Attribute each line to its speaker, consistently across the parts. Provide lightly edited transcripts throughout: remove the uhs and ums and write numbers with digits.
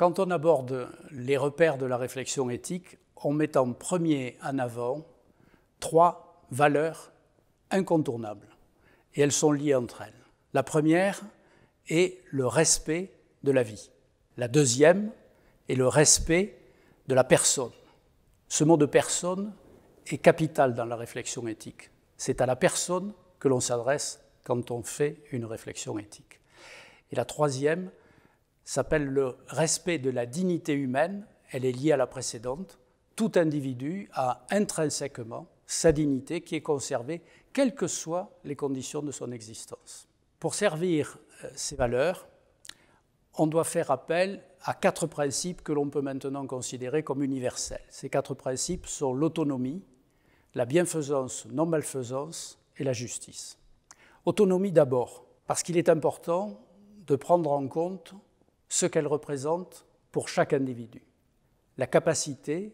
Speaker 1: Quand on aborde les repères de la réflexion éthique, on met en premier en avant 3 valeurs incontournables, et elles sont liées entre elles. La première est le respect de la vie. La deuxième est le respect de la personne. Ce mot de personne est capital dans la réflexion éthique. C'est à la personne que l'on s'adresse quand on fait une réflexion éthique. Et la troisième s'appelle le respect de la dignité humaine. Elle est liée à la précédente. Tout individu a intrinsèquement sa dignité qui est conservée, quelles que soient les conditions de son existence. Pour servir ces valeurs, on doit faire appel à 4 principes que l'on peut maintenant considérer comme universels. Ces 4 principes sont l'autonomie, la bienfaisance, non-malfaisance et la justice. Autonomie d'abord, parce qu'il est important de prendre en compte ce qu'elle représente pour chaque individu. La capacité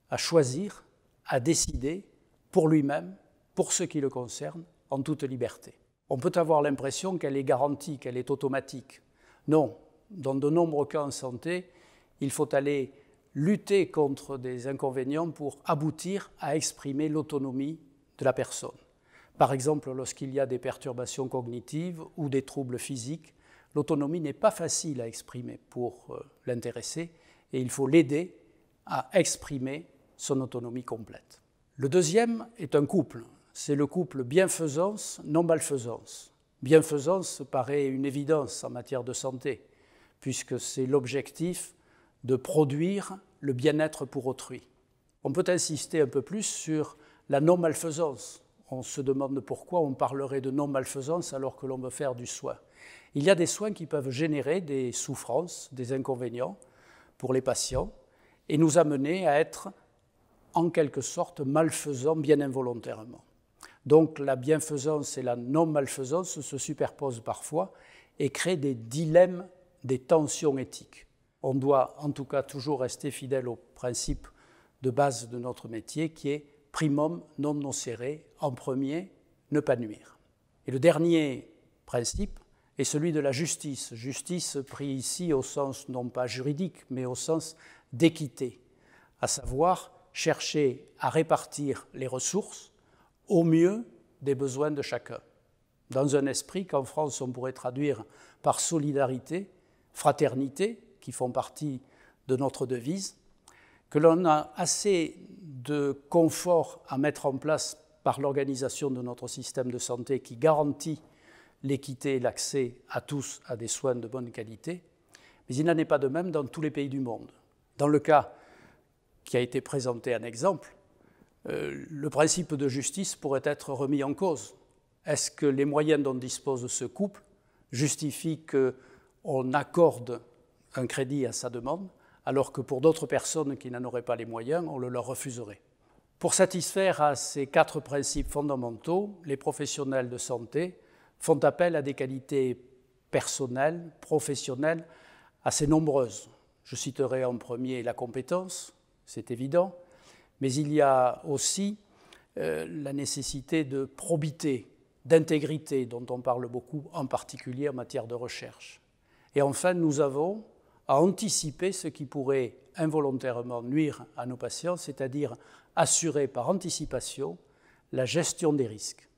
Speaker 1: à choisir, à décider pour lui-même, pour ce qui le concerne, en toute liberté. On peut avoir l'impression qu'elle est garantie, qu'elle est automatique. Non, dans de nombreux cas en santé, il faut aller lutter contre des inconvénients pour aboutir à exprimer l'autonomie de la personne. Par exemple, lorsqu'il y a des perturbations cognitives ou des troubles physiques, l'autonomie n'est pas facile à exprimer pour l'intéressé et il faut l'aider à exprimer son autonomie complète. Le deuxième est un couple. C'est le couple bienfaisance, non-malfaisance. Bienfaisance paraît une évidence en matière de santé, puisque c'est l'objectif de produire le bien-être pour autrui. On peut insister un peu plus sur la non-malfaisance. On se demande pourquoi on parlerait de non-malfaisance alors que l'on veut faire du soin. Il y a des soins qui peuvent générer des souffrances, des inconvénients pour les patients et nous amener à être en quelque sorte malfaisants bien involontairement. Donc la bienfaisance et la non-malfaisance se superposent parfois et créent des dilemmes, des tensions éthiques. On doit en tout cas toujours rester fidèle au principe de base de notre métier qui est primum non nocere, en premier, ne pas nuire. Et le dernier principe est celui de la justice. Justice pris ici au sens non pas juridique, mais au sens d'équité, à savoir chercher à répartir les ressources au mieux des besoins de chacun. Dans un esprit qu'en France on pourrait traduire par solidarité, fraternité, qui font partie de notre devise, que l'on a assez de confort à mettre en place par l'organisation de notre système de santé qui garantit l'équité et l'accès à tous à des soins de bonne qualité, mais il n'en est pas de même dans tous les pays du monde. Dans le cas qui a été présenté en exemple, le principe de justice pourrait être remis en cause. Est-ce que les moyens dont dispose ce couple justifient qu'on accorde un crédit à sa demande, alors que pour d'autres personnes qui n'en auraient pas les moyens, on le leur refuserait? Pour satisfaire à ces 4 principes fondamentaux, les professionnels de santé font appel à des qualités personnelles, professionnelles, assez nombreuses. Je citerai en premier la compétence, c'est évident, mais il y a aussi la nécessité de probité, d'intégrité, dont on parle beaucoup, en particulier en matière de recherche. Et enfin, nous avons à anticiper ce qui pourrait involontairement nuire à nos patients, c'est-à-dire assurer par anticipation la gestion des risques.